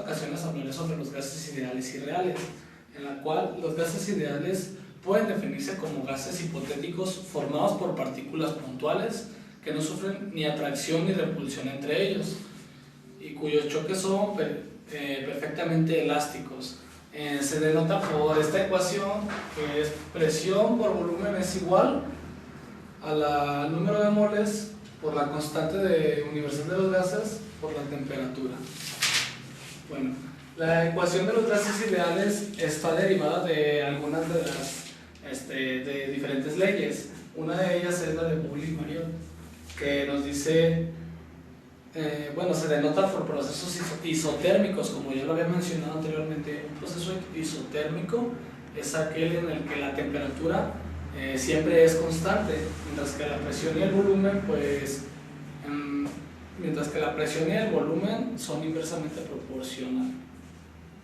ocasiones hablaré sobre los gases ideales y reales, en la cual los gases ideales pueden definirse como gases hipotéticos formados por partículas puntuales que no sufren ni atracción ni repulsión entre ellos y cuyos choques son perfectamente elásticos. Se denota por esta ecuación que es presión por volumen es igual al número de moles por la constante universal de los gases por la temperatura. Bueno, la ecuación de los gases ideales está derivada de algunas de las de diferentes leyes. Una de ellas es la de Boole-Mariot, que nos dice, bueno, se denota por procesos isotérmicos, como ya lo había mencionado anteriormente. Un proceso isotérmico es aquel en el que la temperatura siempre es constante, mientras que la presión y el volumen, pues, son inversamente proporcionales.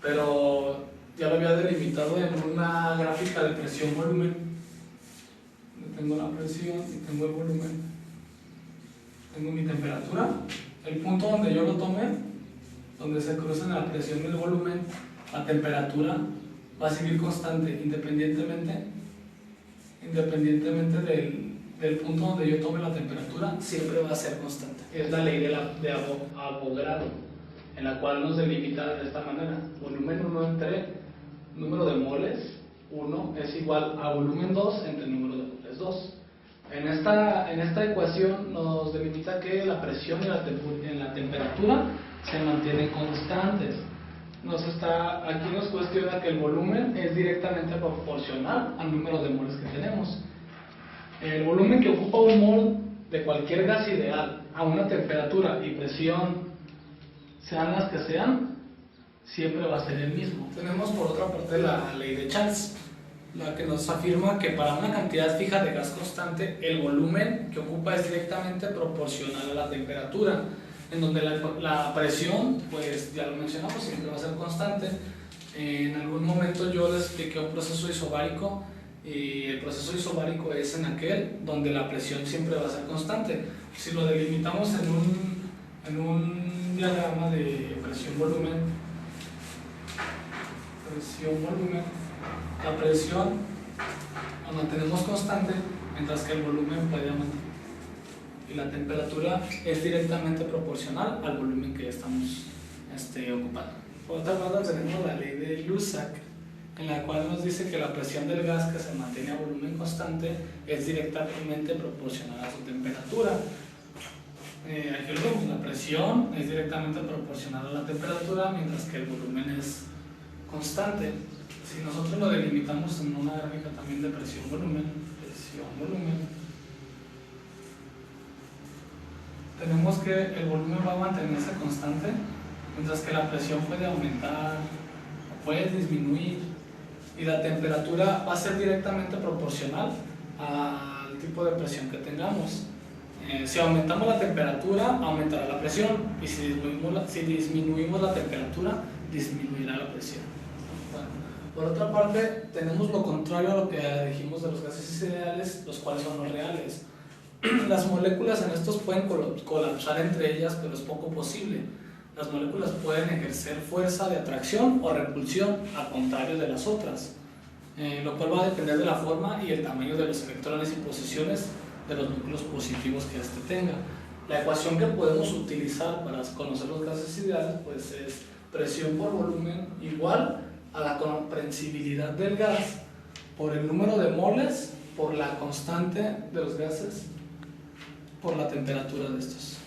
Pero ya lo había delimitado en una gráfica de presión-volumen. Tengo la presión y tengo el volumen. Tengo mi temperatura. El punto donde yo lo tomé, donde se cruzan la presión y el volumen, la temperatura va a seguir constante independientemente del punto donde yo tome la temperatura, siempre va a ser constante. Es la ley de Avogadro, en la cual nos delimita de esta manera: volumen 1 entre número de moles 1 es igual a volumen 2 entre número de moles 2. En esta ecuación nos delimita que la presión y la temperatura se mantienen constantes. Aquí nos cuestiona que el volumen es directamente proporcional al número de moles que tenemos. El volumen que ocupa un mol de cualquier gas ideal a una temperatura y presión, sean las que sean, siempre va a ser el mismo. Tenemos por otra parte la ley de Charles, la que nos afirma que para una cantidad fija de gas constante, el volumen que ocupa es directamente proporcional a la temperatura, en donde la presión, pues ya lo mencionamos, siempre va a ser constante. En algún momento yo les expliqué un proceso isobárico, y el proceso isobárico es en aquel donde la presión siempre va a ser constante. Si lo delimitamos en un diagrama de presión-volumen, la presión la mantenemos constante, mientras que el volumen puede aumentar. Y la temperatura es directamente proporcional al volumen que estamos ocupando. Por otra parte, tenemos la ley de Lussach, en la cual nos dice que la presión del gas que se mantiene a volumen constante es directamente proporcional a su temperatura. Aquí lo vemos, la presión es directamente proporcional a la temperatura, mientras que el volumen es constante. Si nosotros lo delimitamos en una gráfica también de presión-volumen, tenemos que el volumen va a mantenerse constante, mientras que la presión puede aumentar o puede disminuir, y la temperatura va a ser directamente proporcional al tipo de presión que tengamos. Si aumentamos la temperatura, aumentará la presión, y si disminuimos la temperatura, disminuirá la presión. Bueno, por otra parte, tenemos lo contrario a lo que dijimos de los gases ideales, los cuales son los reales. Las moléculas en estos pueden colapsar entre ellas, pero es poco posible. Las moléculas pueden ejercer fuerza de atracción o repulsión, al contrario de las otras, lo cual va a depender de la forma y el tamaño de los electrones y posiciones de los núcleos positivos que éste tenga. La ecuación que podemos utilizar para conocer los gases ideales, pues, es presión por volumen igual a la comprensibilidad del gas por el número de moles por la constante de los gases por la temperatura de estos.